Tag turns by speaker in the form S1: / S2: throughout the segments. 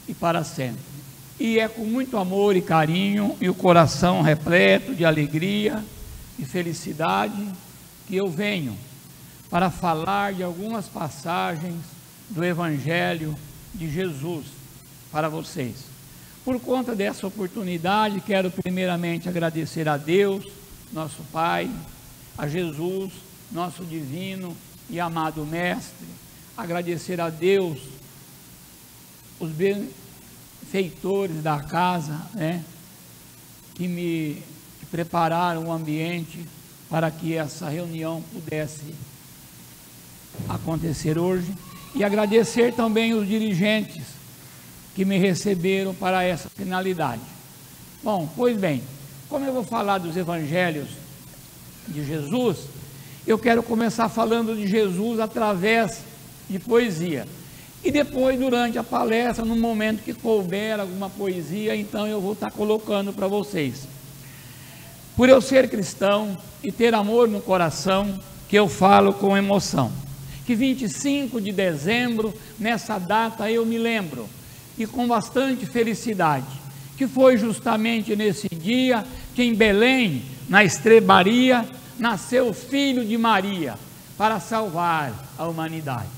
S1: e para sempre. E é com muito amor e carinho e o coração repleto de alegria e felicidade que eu venho para falar de algumas passagens do Evangelho de Jesus para vocês. Por conta dessa oportunidade, quero primeiramente agradecer a Deus, nosso Pai, a Jesus, nosso divino e amado Mestre, agradecer a Deus, os benfeitores da casa, que prepararam o ambiente para que essa reunião pudesse acontecer hoje, e agradecer também os dirigentes que me receberam para essa finalidade. Bom, pois bem, como eu vou falar dos evangelhos de Jesus, eu quero começar falando de Jesus através de poesia, e depois, durante a palestra, no momento que couber alguma poesia, então eu vou estar colocando para vocês. Por eu ser cristão e ter amor no coração, que eu falo com emoção, que 25 de dezembro, nessa data eu me lembro, e com bastante felicidade, que foi justamente nesse dia que em Belém, na estrebaria, nasceu o Filho de Maria, para salvar a humanidade.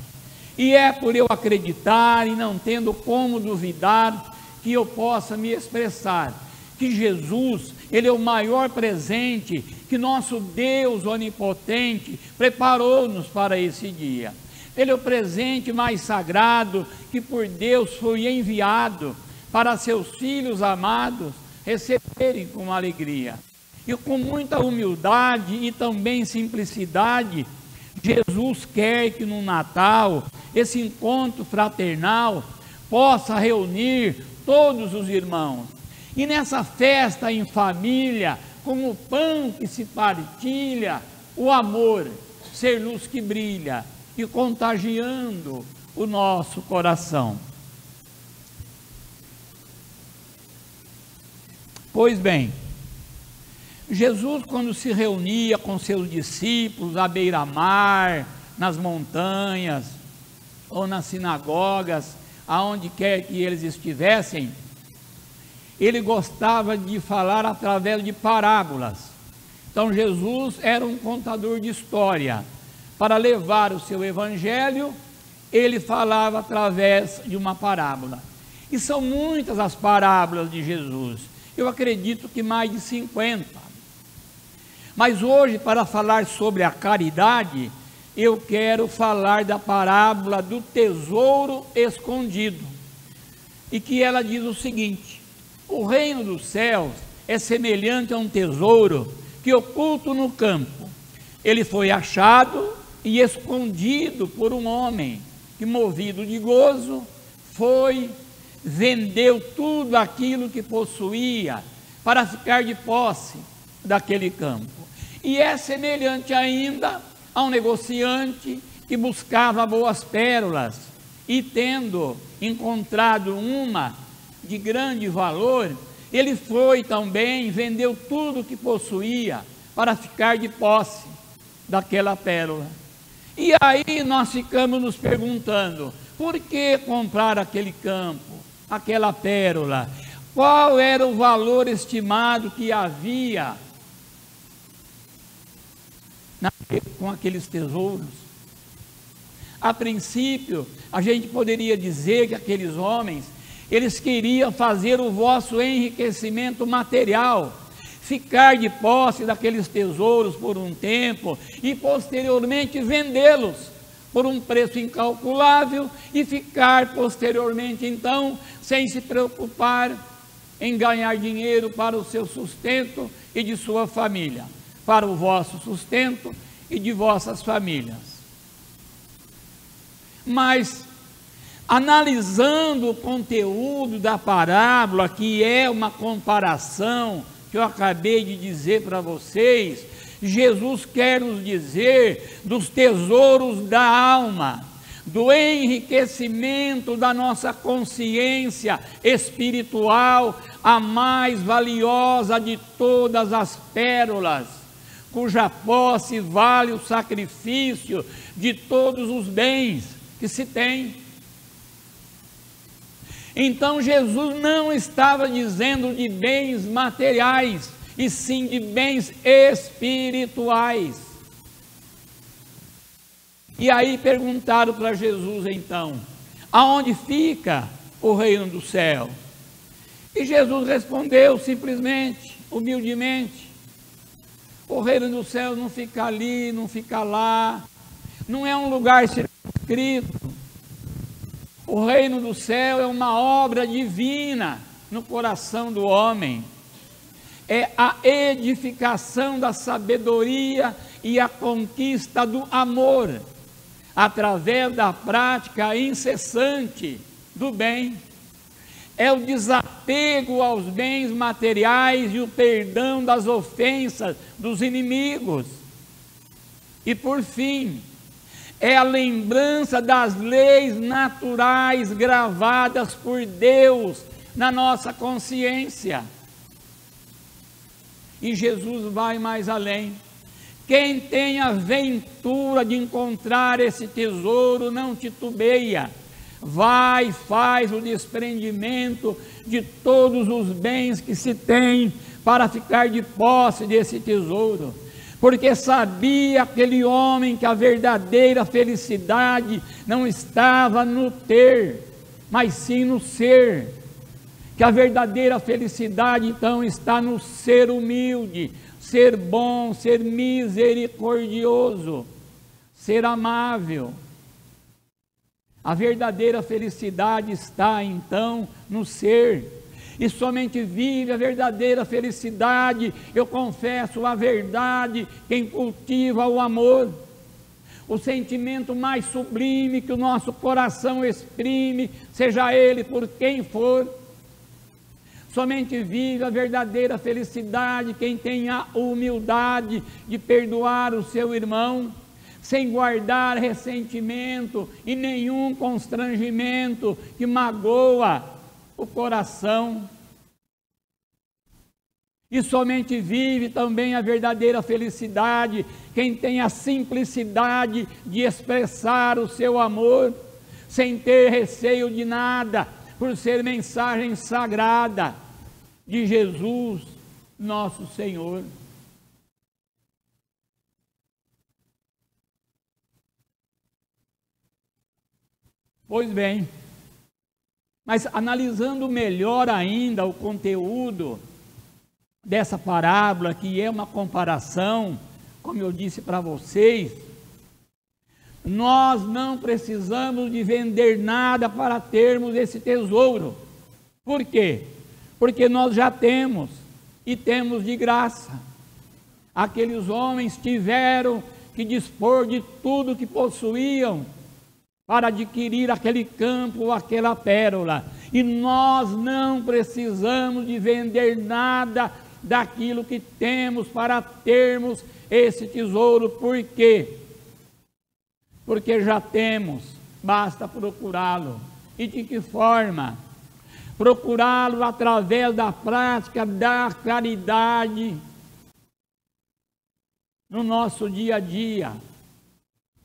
S1: E é por eu acreditar e não tendo como duvidar, que eu possa me expressar, que Jesus, Ele é o maior presente que nosso Deus onipotente preparou-nos para esse dia. Ele é o presente mais sagrado que por Deus foi enviado para seus filhos amados receberem com alegria. E com muita humildade e também simplicidade, Jesus quer que no Natal, esse encontro fraternal, possa reunir todos os irmãos. E nessa festa em família, como o pão que se partilha, o amor ser luz que brilha e contagiando o nosso coração. Pois bem, Jesus, quando se reunia com seus discípulos à beira-mar, nas montanhas ou nas sinagogas, aonde quer que eles estivessem, ele gostava de falar através de parábolas. Então Jesus era um contador de história. Para levar o seu evangelho, ele falava através de uma parábola. E são muitas as parábolas de Jesus. Eu acredito que mais de 50. Mas hoje, para falar sobre a caridade, eu quero falar da parábola do tesouro escondido. E que ela diz o seguinte: o reino dos céus é semelhante a um tesouro que oculto no campo. Ele foi achado e escondido por um homem que, movido de gozo, vendeu tudo aquilo que possuía para ficar de posse daquele campo. E é semelhante ainda a um negociante que buscava boas pérolas e, tendo encontrado uma de grande valor, ele foi também, vendeu tudo que possuía para ficar de posse daquela pérola. E aí nós ficamos nos perguntando, por que comprar aquele campo, aquela pérola? Qual era o valor estimado que havia com aqueles tesouros? A princípio, a gente poderia dizer que aqueles homens, eles queriam fazer o vosso enriquecimento material, ficar de posse daqueles tesouros por um tempo e posteriormente vendê-los por um preço incalculável e ficar posteriormente então sem se preocupar em ganhar dinheiro para o seu sustento e de sua família, para o vosso sustento e de vossas famílias. Mas analisando o conteúdo da parábola, que é uma comparação que eu acabei de dizer para vocês, Jesus quer nos dizer dos tesouros da alma, do enriquecimento da nossa consciência espiritual, a mais valiosa de todas as pérolas, cuja posse vale o sacrifício de todos os bens que se tem. Então Jesus não estava dizendo de bens materiais, e sim de bens espirituais. E aí perguntaram para Jesus então: aonde fica o reino do céu? E Jesus respondeu simplesmente, humildemente: o reino do céu não fica ali, não fica lá, não é um lugar circunscrito. O reino do céu é uma obra divina no coração do homem. É a edificação da sabedoria e a conquista do amor, através da prática incessante do bem. É o desapego aos bens materiais e o perdão das ofensas dos inimigos. E por fim, é a lembrança das leis naturais gravadas por Deus na nossa consciência. E Jesus vai mais além. Quem tem a ventura de encontrar esse tesouro não titubeia. Vai e faz o desprendimento de todos os bens que se tem para ficar de posse desse tesouro. Porque sabia aquele homem que a verdadeira felicidade não estava no ter, mas sim no ser. Que a verdadeira felicidade então está no ser humilde, ser bom, ser misericordioso, ser amável. A verdadeira felicidade está então no ser. E somente vive a verdadeira felicidade, eu confesso a verdade, quem cultiva o amor, o sentimento mais sublime que o nosso coração exprime, seja ele por quem for. Somente vive a verdadeira felicidade quem tem a humildade de perdoar o seu irmão, sem guardar ressentimento e nenhum constrangimento que magoa o coração. E somente vive também a verdadeira felicidade quem tem a simplicidade de expressar o seu amor, sem ter receio de nada, por ser mensagem sagrada de Jesus, nosso Senhor. Pois bem, mas analisando melhor ainda o conteúdo dessa parábola, que é uma comparação, como eu disse para vocês, nós não precisamos de vender nada para termos esse tesouro. Por quê? Porque nós já temos, e temos de graça. Aqueles homens tiveram que dispor de tudo que possuíam para adquirir aquele campo ou aquela pérola. E nós não precisamos de vender nada daquilo que temos para termos esse tesouro. Por quê? Porque já temos, basta procurá-lo. E de que forma? Procurá-lo através da prática da caridade no nosso dia a dia.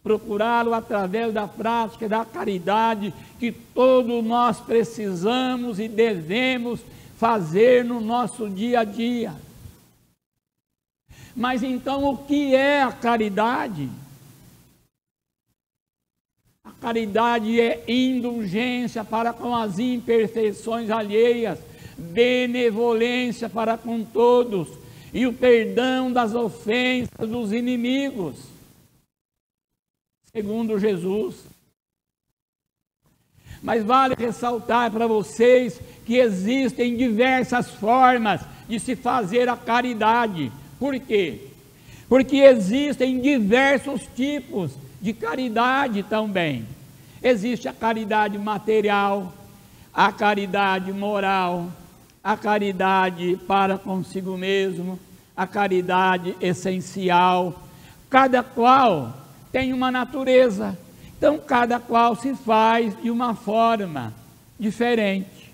S1: Procurá-lo através da prática da caridade que todos nós precisamos e devemos fazer no nosso dia a dia. Mas então o que é a caridade? A caridade é indulgência para com as imperfeições alheias, benevolência para com todos e o perdão das ofensas dos inimigos, segundo Jesus. Mas vale ressaltar para vocês que existem diversas formas de se fazer a caridade. Por quê? Porque existem diversos tipos de caridade também. Existe a caridade material, a caridade moral, a caridade para consigo mesmo, a caridade essencial. Cada qual tem uma natureza, então cada qual se faz de uma forma diferente.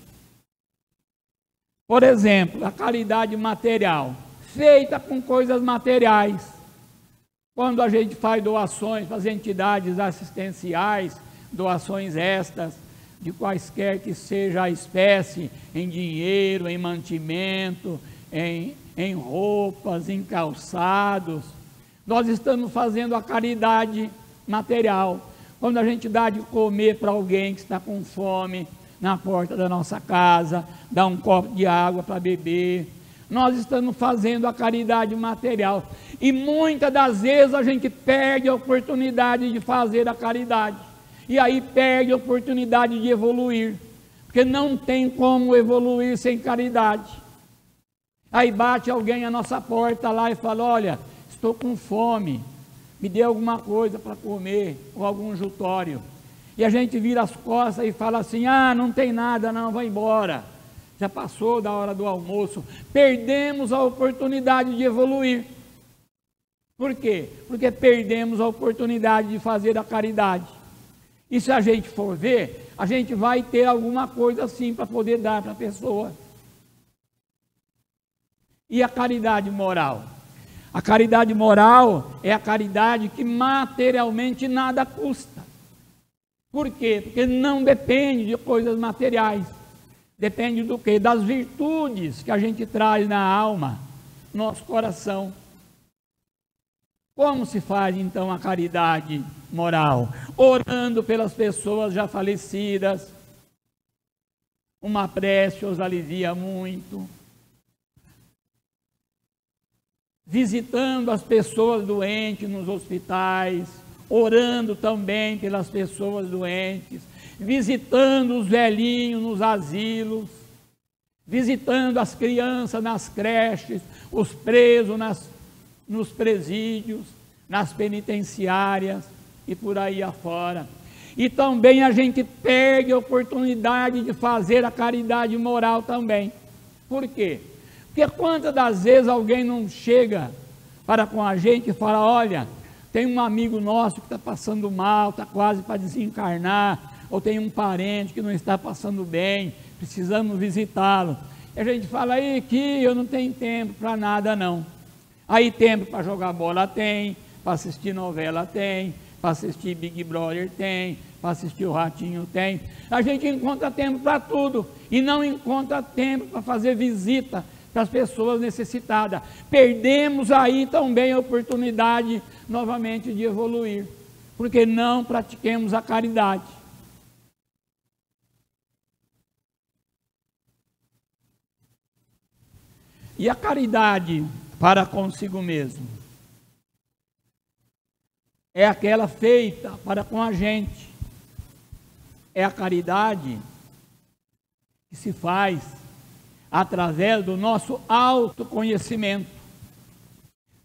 S1: Por exemplo, a caridade material, feita com coisas materiais. Quando a gente faz doações para as entidades assistenciais, doações estas, de quaisquer que seja a espécie, em dinheiro, em mantimento, em roupas, em calçados. Nós estamos fazendo a caridade material. Quando a gente dá de comer para alguém que está com fome na porta da nossa casa, dá um copo de água para beber, nós estamos fazendo a caridade material. E muitas das vezes a gente perde a oportunidade de fazer a caridade. E aí perde a oportunidade de evoluir, porque não tem como evoluir sem caridade. Aí bate alguém à nossa porta lá e fala: olha, estou com fome, me dê alguma coisa para comer, ou algum jutório. E a gente vira as costas e fala assim: ah, não tem nada não, vai embora, já passou da hora do almoço. Perdemos a oportunidade de evoluir. Por quê? Porque perdemos a oportunidade de fazer a caridade. E se a gente for ver, a gente vai ter alguma coisa assim para poder dar para a pessoa. E a caridade moral? A caridade moral é a caridade que materialmente nada custa. Por quê? Porque não depende de coisas materiais. Depende do quê? Das virtudes que a gente traz na alma, no nosso coração. Como se faz então a caridade moral? Orando pelas pessoas já falecidas. Uma prece os alivia muito. Visitando as pessoas doentes nos hospitais, orando também pelas pessoas doentes, visitando os velhinhos nos asilos, visitando as crianças nas creches, os presos nos presídios, nas penitenciárias e por aí afora. E também a gente perde a oportunidade de fazer a caridade moral também. Por quê? Porque quantas das vezes alguém não chega para com a gente e fala: olha, tem um amigo nosso que está passando mal, está quase para desencarnar, ou tem um parente que não está passando bem, precisamos visitá-lo. E a gente fala: aí que eu não tenho tempo para nada não. Aí tempo para jogar bola tem, para assistir novela tem, para assistir Big Brother tem, para assistir o Ratinho tem. A gente encontra tempo para tudo e não encontra tempo para fazer visita para as pessoas necessitadas. Perdemos aí também a oportunidade novamente de evoluir, porque não pratiquemos a caridade. E a caridade para consigo mesmo é aquela feita para com a gente. É a caridade que se faz através do nosso autoconhecimento,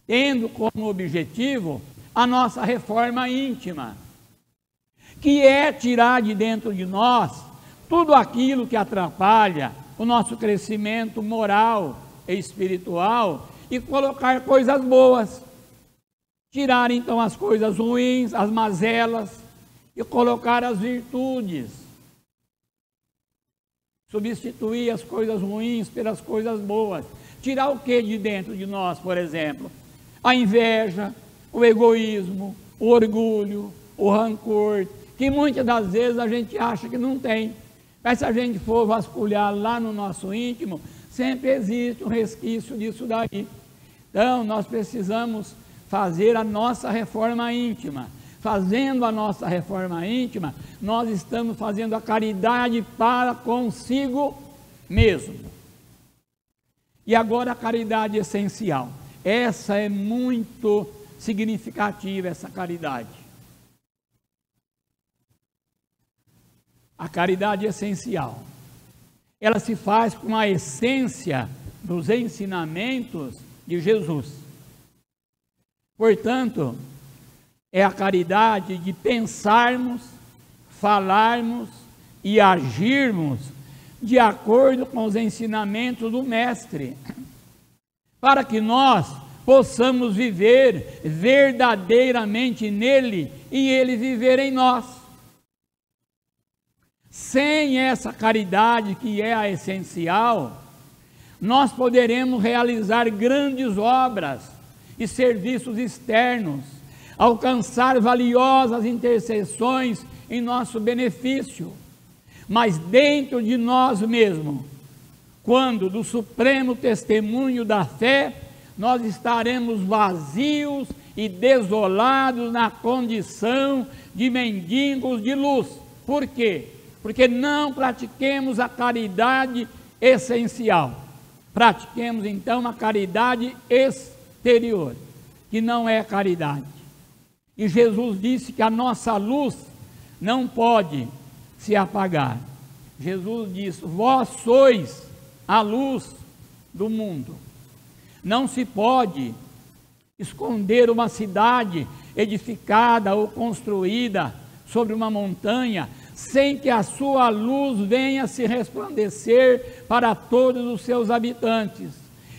S1: tendo como objetivo a nossa reforma íntima, que é tirar de dentro de nós tudo aquilo que atrapalha o nosso crescimento moral e espiritual e colocar coisas boas. Tirar então as coisas ruins, as mazelas, e colocar as virtudes. Substituir as coisas ruins pelas coisas boas. Tirar o que de dentro de nós, por exemplo? A inveja, o egoísmo, o orgulho, o rancor, que muitas das vezes a gente acha que não tem. Mas se a gente for vasculhar lá no nosso íntimo, sempre existe um resquício disso daí. Então, nós precisamos fazer a nossa reforma íntima. Fazendo a nossa reforma íntima, nós estamos fazendo a caridade para consigo mesmo. E agora a caridade essencial. Essa é muito significativa, essa caridade. A caridade essencial. Ela se faz com a essência dos ensinamentos de Jesus. Portanto, é a caridade de pensarmos, falarmos e agirmos de acordo com os ensinamentos do Mestre, para que nós possamos viver verdadeiramente nele e ele viver em nós. Sem essa caridade que é a essencial, nós poderemos realizar grandes obras e serviços externos, alcançar valiosas intercessões em nosso benefício, mas dentro de nós mesmos, quando do supremo testemunho da fé, nós estaremos vazios e desolados na condição de mendigos de luz. Por quê? Porque não pratiquemos a caridade essencial. Pratiquemos então a caridade exterior, que não é caridade. E Jesus disse que a nossa luz não pode se apagar. Jesus disse: vós sois a luz do mundo. Não se pode esconder uma cidade edificada ou construída sobre uma montanha sem que a sua luz venha se resplandecer para todos os seus habitantes.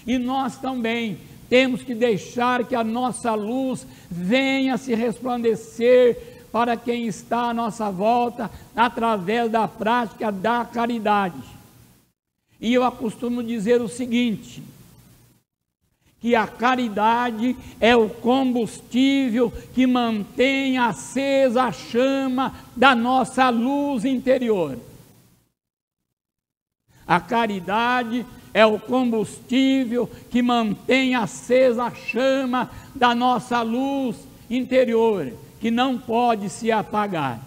S1: E nós também temos que deixar que a nossa luz venha se resplandecer para quem está à nossa volta, através da prática da caridade. E eu costumo dizer o seguinte, que a caridade é o combustível que mantém acesa a chama da nossa luz interior. A caridade é o combustível que mantém acesa a chama da nossa luz interior, que não pode se apagar.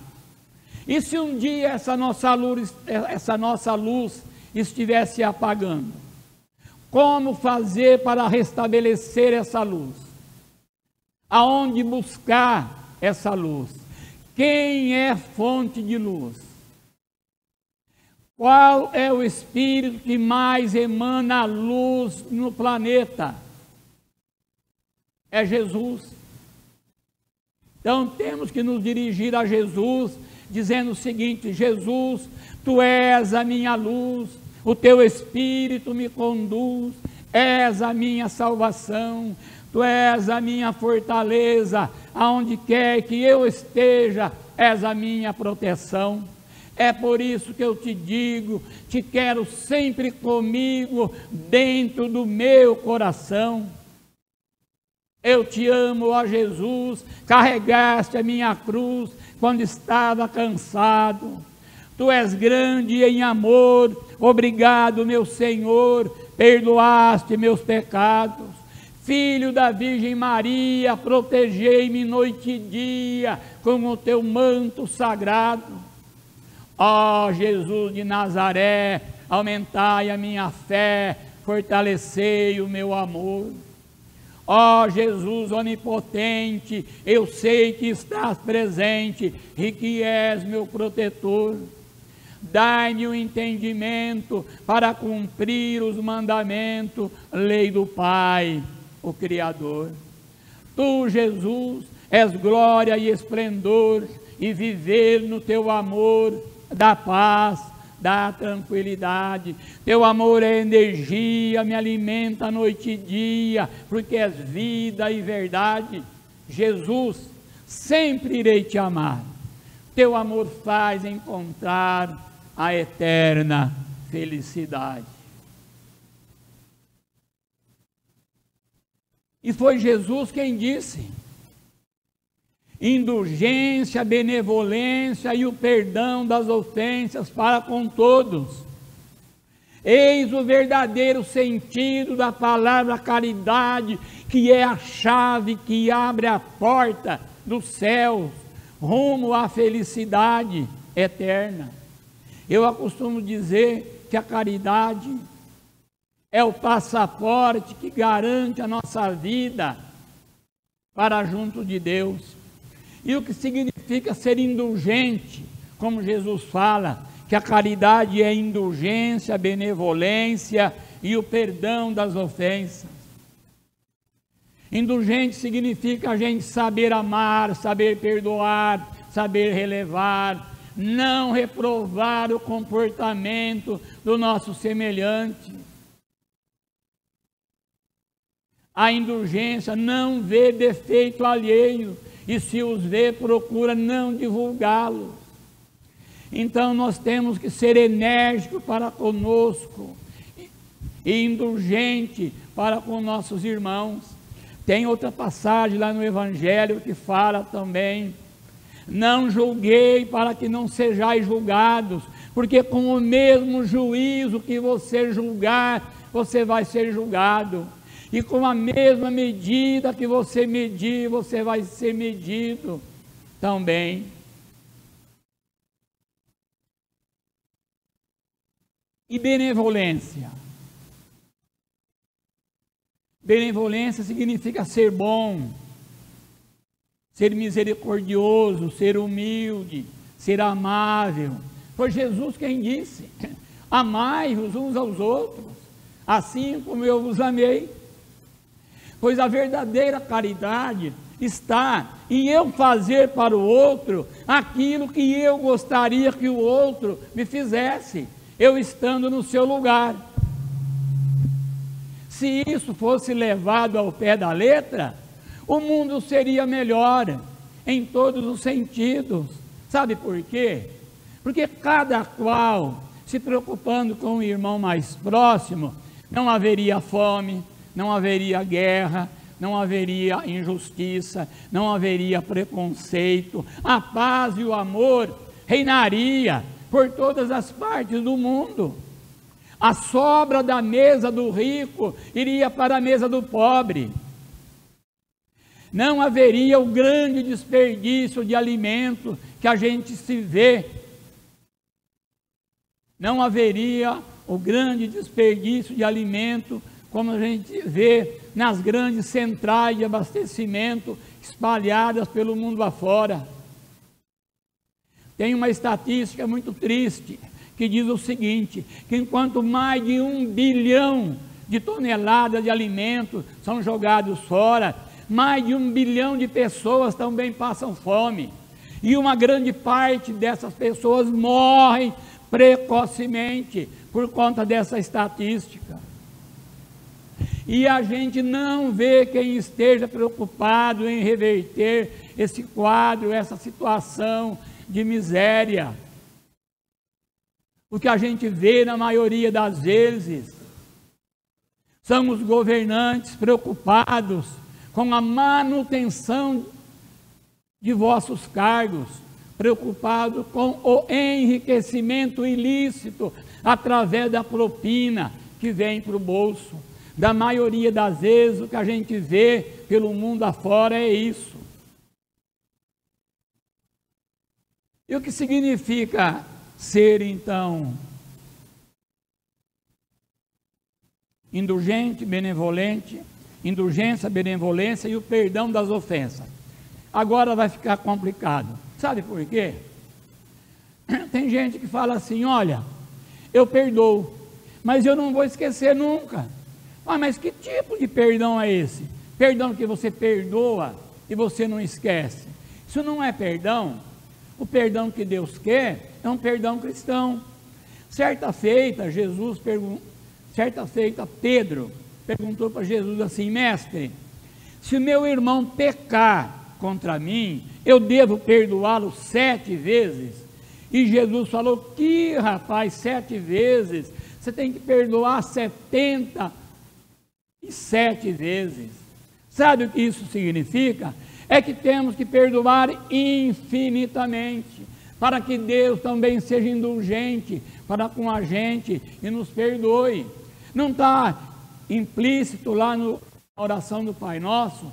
S1: E se um dia essa nossa luz estivesse apagando, como fazer para restabelecer essa luz? Aonde buscar essa luz? Quem é fonte de luz? Qual é o espírito que mais emana luz no planeta? É Jesus. Então temos que nos dirigir a Jesus, dizendo o seguinte: Jesus, tu és a minha luz, o teu Espírito me conduz, és a minha salvação, tu és a minha fortaleza, aonde quer que eu esteja, és a minha proteção. É por isso que eu te digo, te quero sempre comigo, dentro do meu coração. Eu te amo, ó Jesus, carregaste a minha cruz quando estava cansado. Tu és grande em amor, obrigado, meu Senhor, perdoaste meus pecados. Filho da Virgem Maria, protegei-me noite e dia com o teu manto sagrado. Ó Jesus de Nazaré, aumentai a minha fé, fortalecei o meu amor. Ó Jesus onipotente, eu sei que estás presente e que és meu protetor. Dai-me o entendimento para cumprir os mandamentos, lei do Pai, o Criador. Tu, Jesus, és glória e esplendor, e viver no teu amor dá paz, dá tranquilidade. Teu amor é energia, me alimenta noite e dia, porque és vida e verdade. Jesus, sempre irei te amar. Teu amor faz encontrar a eterna felicidade. E foi Jesus quem disse: indulgência, benevolência e o perdão das ofensas para com todos. Eis o verdadeiro sentido da palavra caridade, que é a chave que abre a porta do céu rumo à felicidade eterna. Eu costumo dizer que a caridade é o passaporte que garante a nossa vida para junto de Deus. E o que significa ser indulgente, como Jesus fala, que a caridade é indulgência, benevolência e o perdão das ofensas. Indulgente significa a gente saber amar, saber perdoar, saber relevar, não reprovar o comportamento do nosso semelhante. A indulgência não vê defeito alheio, e se os vê, procura não divulgá-los. Então nós temos que ser enérgicos para conosco e indulgente para com nossos irmãos. Tem outra passagem lá no Evangelho que fala também: não julguei para que não sejais julgados, porque com o mesmo juízo que você julgar, você vai ser julgado, e com a mesma medida que você medir, você vai ser medido também. E benevolência? Benevolência significa ser bom, ser misericordioso, ser humilde, ser amável. Foi Jesus quem disse: amai-vos uns aos outros, assim como eu vos amei. Pois a verdadeira caridade está em eu fazer para o outro aquilo que eu gostaria que o outro me fizesse, eu estando no seu lugar. Se isso fosse levado ao pé da letra, o mundo seria melhor em todos os sentidos. Sabe por quê? Porque cada qual se preocupando com o irmão mais próximo, não haveria fome, não haveria guerra, não haveria injustiça, não haveria preconceito, a paz e o amor reinaria por todas as partes do mundo. A sobra da mesa do rico iria para a mesa do pobre. Não haveria o grande desperdício de alimento que a gente se vê. Não haveria o grande desperdício de alimento como a gente vê nas grandes centrais de abastecimento espalhadas pelo mundo afora. Tem uma estatística muito triste que diz o seguinte, que enquanto mais de 1 bilhão de toneladas de alimentos são jogados fora, mais de 1 bilhão de pessoas também passam fome, e uma grande parte dessas pessoas morrem precocemente por conta dessa estatística. E a gente não vê quem esteja preocupado em reverter esse quadro, essa situação de miséria. O que a gente vê na maioria das vezes são os governantes preocupados com a manutenção de vossos cargos, preocupados com o enriquecimento ilícito através da propina que vem para o bolso. Da maioria das vezes, o que a gente vê pelo mundo afora é isso. E o que significa ser, então, indulgente, benevolente, indulgência, benevolência e o perdão das ofensas? Agora vai ficar complicado. Sabe por quê? Tem gente que fala assim, olha, eu perdoo, mas eu não vou esquecer nunca. Ah, mas que tipo de perdão é esse? Perdão que você perdoa e você não esquece. Isso não é perdão. O perdão que Deus quer é um perdão cristão. Certa feita, Pedro perguntou para Jesus assim, mestre, se o meu irmão pecar contra mim, eu devo perdoá-lo 7 vezes? E Jesus falou, que rapaz, 7 vezes? Você tem que perdoar 77 vezes. Sabe o que isso significa? É que temos que perdoar infinitamente, para que Deus também seja indulgente para com a gente e nos perdoe. Não está implícito lá na oração do Pai Nosso?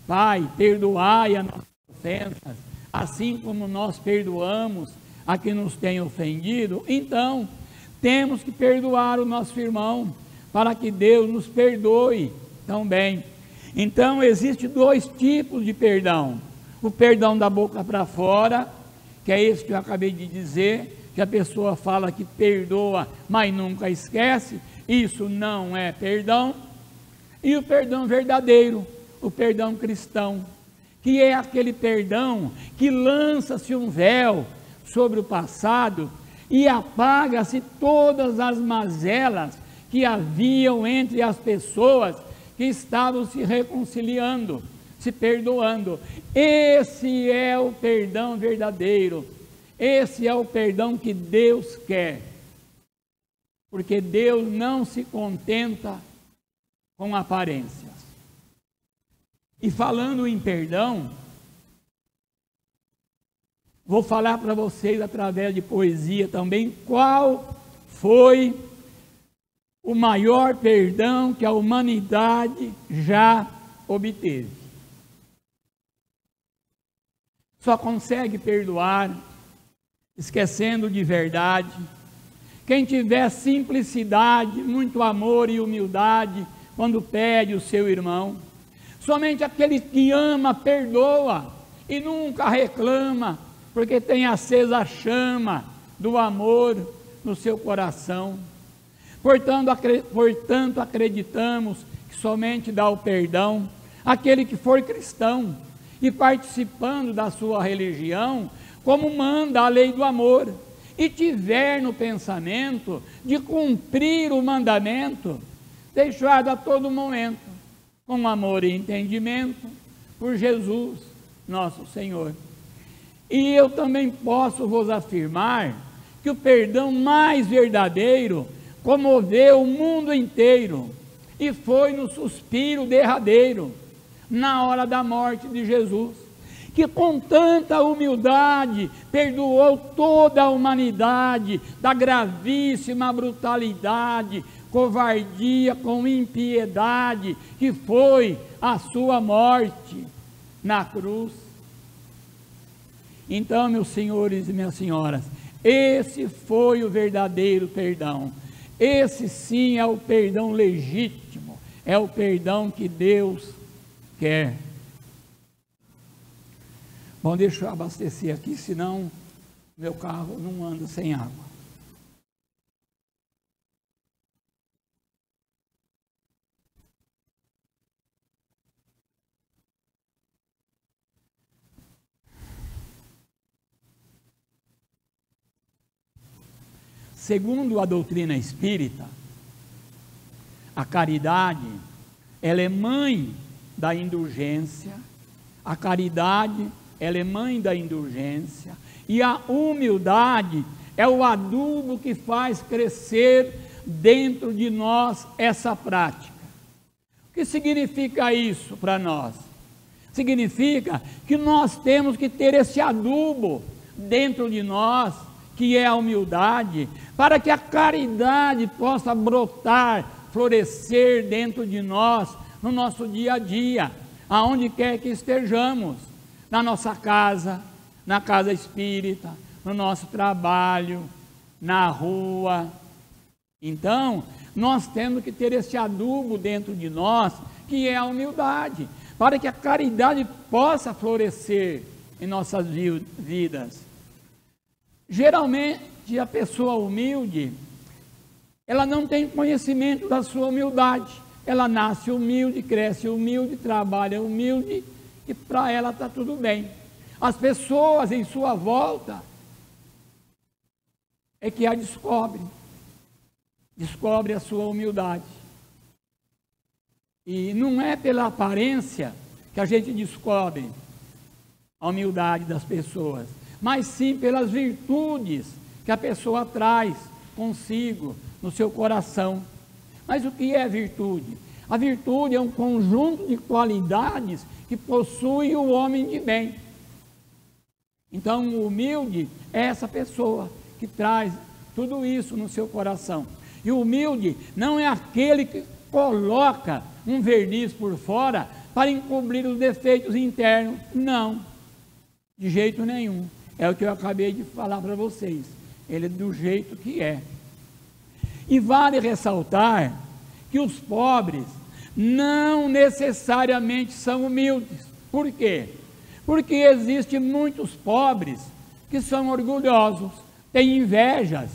S1: Pai, perdoai as nossas ofensas, assim como nós perdoamos a quem nos tem ofendido. Então, temos que perdoar o nosso irmão, para que Deus nos perdoe também. Então, existem 2 tipos de perdão. O perdão da boca para fora, que é esse que eu acabei de dizer, que a pessoa fala que perdoa, mas nunca esquece. Isso não é perdão. E o perdão verdadeiro, o perdão cristão, que é aquele perdão que lança-se um véu sobre o passado e apaga-se todas as mazelas que haviam entre as pessoas que estavam se reconciliando, se perdoando. Esse é o perdão verdadeiro, esse é o perdão que Deus quer, porque Deus não se contenta com aparências. E falando em perdão, vou falar para vocês através de poesia também qual foi o maior perdão que a humanidade já obteve. Só consegue perdoar esquecendo de verdade quem tiver simplicidade, muito amor e humildade quando pede o seu irmão. Somente aquele que ama perdoa e nunca reclama, porque tem acesa a chama do amor no seu coração. Portanto, acreditamos que somente dá o perdão aquele que for cristão e participando da sua religião, como manda a lei do amor, e tiver no pensamento de cumprir o mandamento, deixado a todo momento, com amor e entendimento, por Jesus, nosso Senhor. E eu também posso vos afirmar que o perdão mais verdadeiro comoveu o mundo inteiro, e foi no suspiro derradeiro, na hora da morte de Jesus, que com tanta humildade perdoou toda a humanidade da gravíssima brutalidade, covardia com impiedade, que foi a sua morte na cruz. Então, meus senhores e minhas senhoras, esse foi o verdadeiro perdão. Esse sim é o perdão legítimo, é o perdão que Deus quer. Bom, deixa eu abastecer aqui, senão meu carro não anda sem água. Segundo a doutrina espírita, a caridade, ela é mãe da indulgência, a caridade, ela é mãe da indulgência, e a humildade é o adubo que faz crescer dentro de nós essa prática. O que significa isso para nós? Significa que nós temos que ter esse adubo dentro de nós, que é a humildade, para que a caridade possa brotar, florescer dentro de nós, no nosso dia a dia, aonde quer que estejamos, na nossa casa, na casa espírita, no nosso trabalho, na rua. Então, nós temos que ter esse adubo dentro de nós, que é a humildade, para que a caridade possa florescer em nossas vidas. Geralmente a pessoa humilde, ela não tem conhecimento da sua humildade, ela nasce humilde, cresce humilde, trabalha humilde, e para ela está tudo bem. As pessoas em sua volta é que a descobre a sua humildade. E não é pela aparência que a gente descobre a humildade das pessoas, mas sim pelas virtudes que a pessoa traz consigo no seu coração. Mas o que é virtude? A virtude é um conjunto de qualidades que possui o homem de bem. Então, o humilde é essa pessoa que traz tudo isso no seu coração. E o humilde não é aquele que coloca um verniz por fora para encobrir os defeitos internos. Não, de jeito nenhum. É o que eu acabei de falar para vocês. Ele é do jeito que é. E vale ressaltar que os pobres não necessariamente são humildes. Por quê? Porque existem muitos pobres que são orgulhosos, têm inveja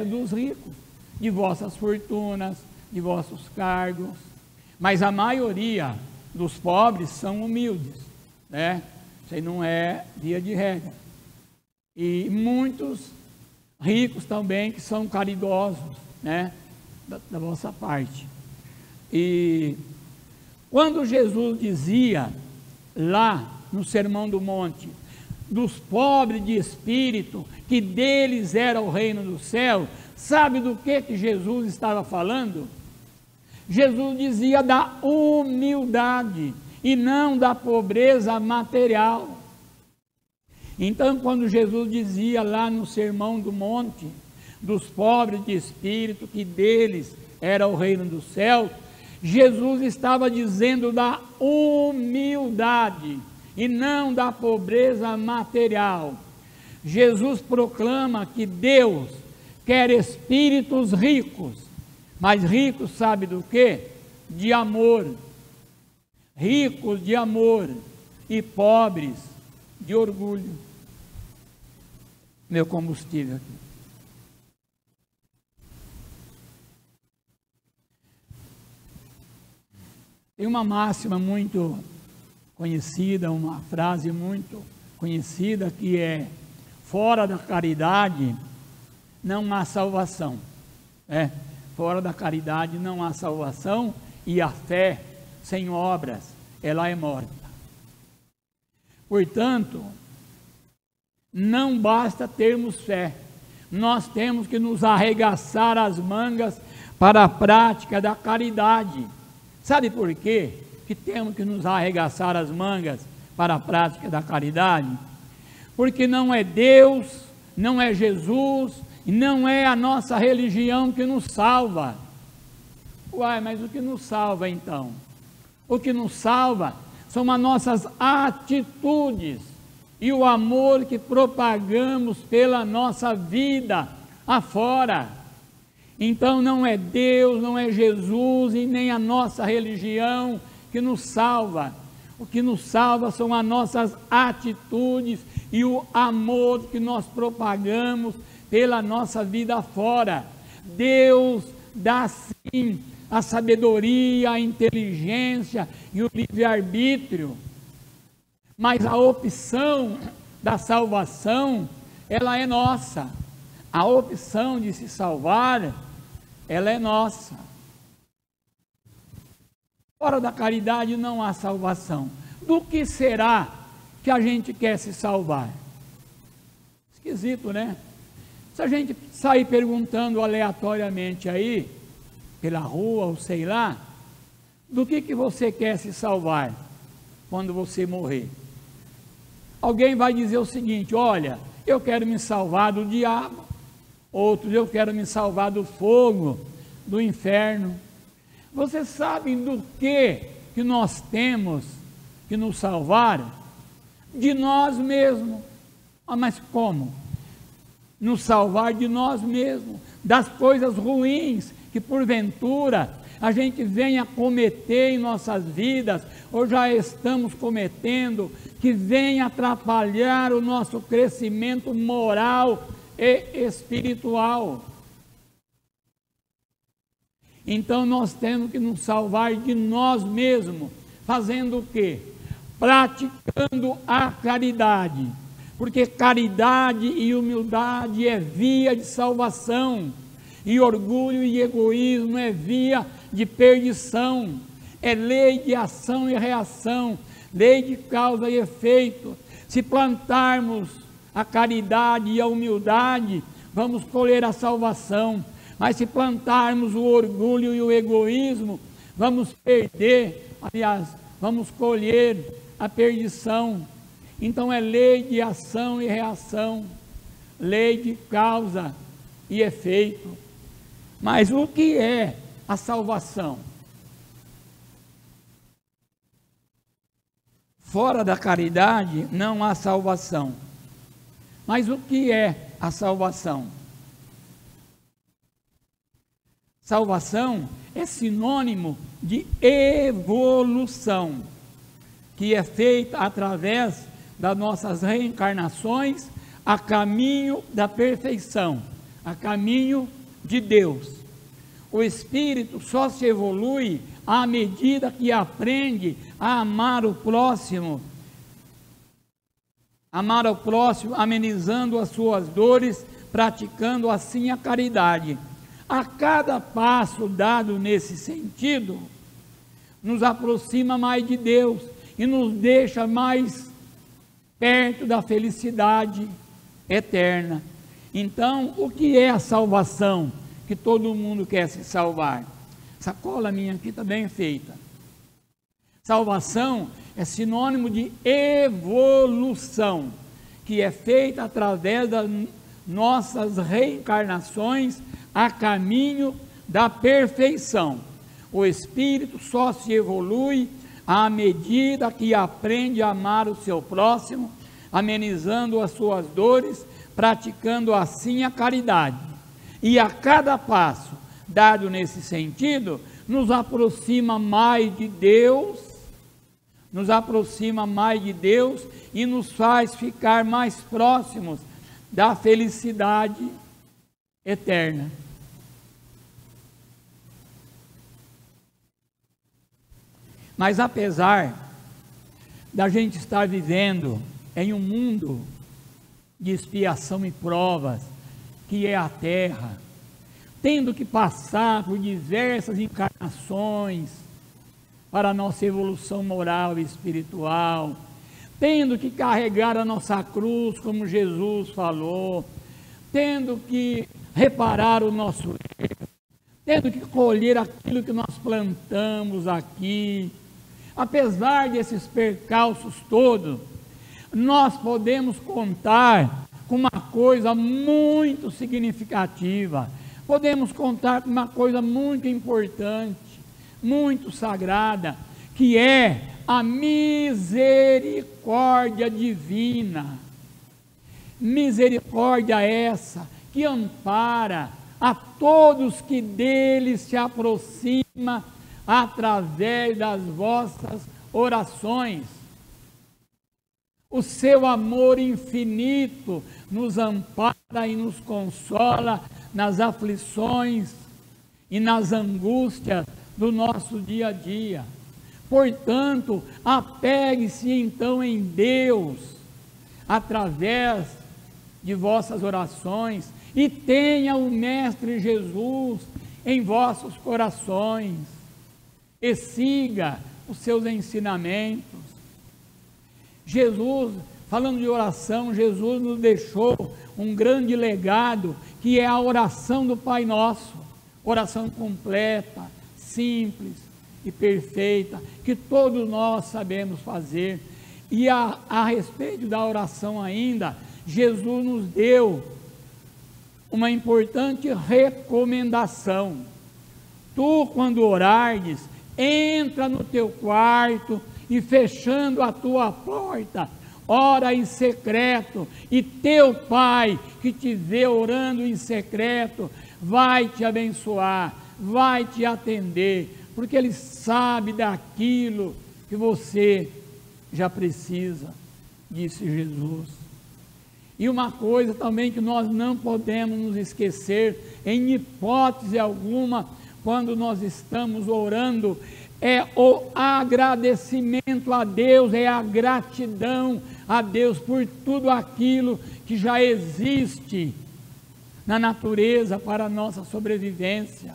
S1: dos ricos, de vossas fortunas, de vossos cargos. Mas a maioria dos pobres são humildes, né? Isso aí não é via de regra. E muitos ricos também que são caridosos, né? Da vossa parte. E quando Jesus dizia lá no Sermão do Monte, dos pobres de espírito, que deles era o reino do céu, sabe do que Jesus estava falando? Jesus dizia da humildade e não da pobreza material. Então, quando Jesus dizia lá no Sermão do Monte, dos pobres de espírito, que deles era o reino dos céus, Jesus estava dizendo da humildade e não da pobreza material. Jesus proclama que Deus quer espíritos ricos, mas ricos sabe do quê? De amor. Ricos de amor e pobres de orgulho. Meu combustível aqui. Tem uma máxima muito conhecida, uma frase muito conhecida que é: fora da caridade não há salvação. Fora da caridade não há salvação, e a fé sem obras, ela é morta. Portanto, não basta termos fé, nós temos que nos arregaçar as mangas para a prática da caridade. Sabe por quê que temos que nos arregaçar as mangas para a prática da caridade? Porque não é Deus, não é Jesus, e não é a nossa religião que nos salva. Uai, mas o que nos salva então? O que nos salva são as nossas atitudes e o amor que propagamos pela nossa vida afora. Então não é Deus, não é Jesus e nem a nossa religião que nos salva. O que nos salva são as nossas atitudes e o amor que nós propagamos pela nossa vida afora. Deus dá sim a sabedoria, a inteligência e o livre-arbítrio, mas a opção da salvação, ela é nossa. A opção de se salvar, ela é nossa. Fora da caridade não há salvação. Do que será que a gente quer se salvar? Esquisito, né? Se a gente sair perguntando aleatoriamente aí, pela rua ou sei lá, do que você quer se salvar quando você morrer? Alguém vai dizer o seguinte: olha, eu quero me salvar do diabo. Outros, eu quero me salvar do fogo, do inferno. Vocês sabem do que nós temos que nos salvar? De nós mesmos. Mas como? Nos salvar de nós mesmos, das coisas ruins que porventura a gente venha cometer em nossas vidas, ou já estamos cometendo, que venha atrapalhar o nosso crescimento moral e espiritual. Então nós temos que nos salvar de nós mesmos, fazendo o quê? Praticando a caridade, porque caridade e humildade é via de salvação, e orgulho e egoísmo é via de perdição, é lei de ação e reação, lei de causa e efeito. Se plantarmos a caridade e a humildade, vamos colher a salvação, mas se plantarmos o orgulho e o egoísmo, vamos perder, aliás, vamos colher a perdição. Então é lei de ação e reação, lei de causa e efeito. Mas o que é a salvação? Fora da caridade não há salvação. Mas o que é a salvação? Salvação é sinônimo de evolução, que é feita através das nossas reencarnações a caminho da perfeição, a caminho de Deus. O espírito só se evolui à medida que aprende a amar o próximo, amenizando as suas dores, praticando assim a caridade. A cada passo dado nesse sentido, nos aproxima mais de Deus e nos deixa mais perto da felicidade eterna. Então, o que é a salvação? Que todo mundo quer se salvar. Essa cola minha aqui está bem feita. Salvação é sinônimo de evolução, que é feita através das nossas reencarnações a caminho da perfeição. O espírito só se evolui à medida que aprende a amar o seu próximo, amenizando as suas dores, praticando assim a caridade. E a cada passo dado nesse sentido, nos aproxima mais de Deus, e nos faz ficar mais próximos da felicidade eterna. Mas apesar da gente estar vivendo em um mundo de expiação e provas, que é a Terra, tendo que passar por diversas encarnações para a nossa evolução moral e espiritual, tendo que carregar a nossa cruz, como Jesus falou, tendo que reparar o nosso erro, tendo que colher aquilo que nós plantamos aqui. Apesar desses percalços todos, nós podemos contar com uma coisa muito significativa, podemos contar com uma coisa muito importante, muito sagrada, que é a misericórdia divina. Misericórdia essa que ampara a todos que dele se aproxima através das vossas orações. O seu amor infinito nos ampara e nos consola nas aflições e nas angústias do nosso dia a dia. Portanto, apegue-se então em Deus, através de vossas orações, e tenha o Mestre Jesus em vossos corações, e siga os seus ensinamentos. Jesus, falando de oração, Jesus nos deixou um grande legado, que é a oração do Pai Nosso, oração completa, simples e perfeita, que todos nós sabemos fazer. E a respeito da oração ainda, Jesus nos deu uma importante recomendação. Tu, quando orares, entra no teu quarto e, fechando a tua porta, ora em secreto, e teu Pai, que te vê orando em secreto, vai te abençoar, vai te atender, porque Ele sabe daquilo que você já precisa, disse Jesus. E uma coisa também que nós não podemos nos esquecer, em hipótese alguma, quando nós estamos orando, é o agradecimento a Deus, é a gratidão a Deus por tudo aquilo que já existe na natureza para a nossa sobrevivência.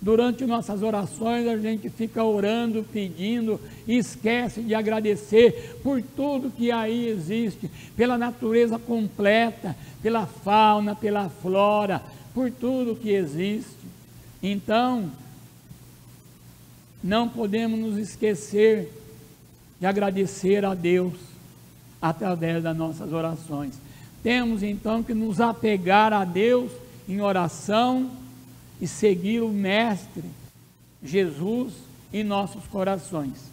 S1: Durante nossas orações a gente fica orando, pedindo, e esquece de agradecer por tudo que aí existe, pela natureza completa, pela fauna, pela flora, por tudo que existe. Então, não podemos nos esquecer de agradecer a Deus através das nossas orações. Temos então que nos apegar a Deus em oração e seguir o Mestre Jesus em nossos corações.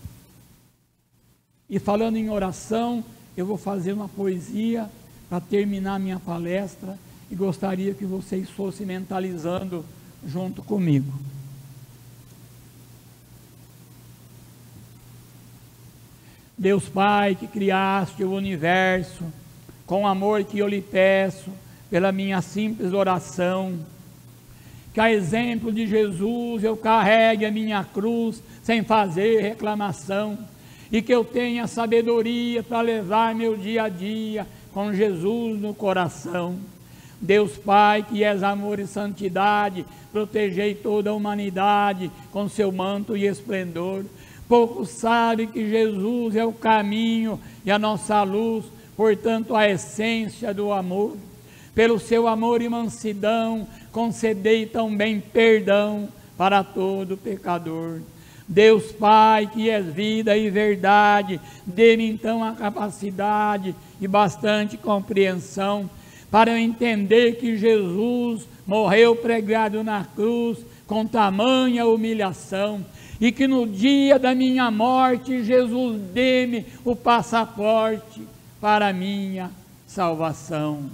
S1: E falando em oração, eu vou fazer uma poesia para terminar minha palestra, e gostaria que vocês fossem mentalizando junto comigo. Deus Pai, que criaste o universo, com amor que eu lhe peço, pela minha simples oração, que a exemplo de Jesus eu carregue a minha cruz sem fazer reclamação, e que eu tenha sabedoria para levar meu dia a dia com Jesus no coração. Deus Pai, que és amor e santidade, protegei toda a humanidade com seu manto e esplendor. Poucos sabem que Jesus é o caminho e a nossa luz, portanto a essência do amor. Pelo seu amor e mansidão, concedei também perdão para todo pecador. Deus Pai, que és vida e verdade, dê-me então a capacidade e bastante compreensão para eu entender que Jesus morreu pregado na cruz com tamanha humilhação, e que no dia da minha morte Jesus dê-me o passaporte para a minha salvação.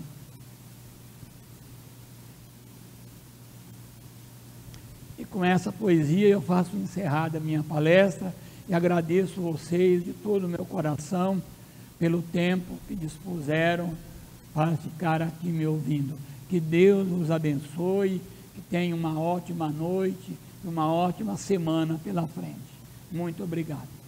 S1: E com essa poesia eu faço encerrada a minha palestra e agradeço vocês de todo o meu coração pelo tempo que dispuseram para ficar aqui me ouvindo. Que Deus os abençoe, que tenham uma ótima noite e uma ótima semana pela frente. Muito obrigado.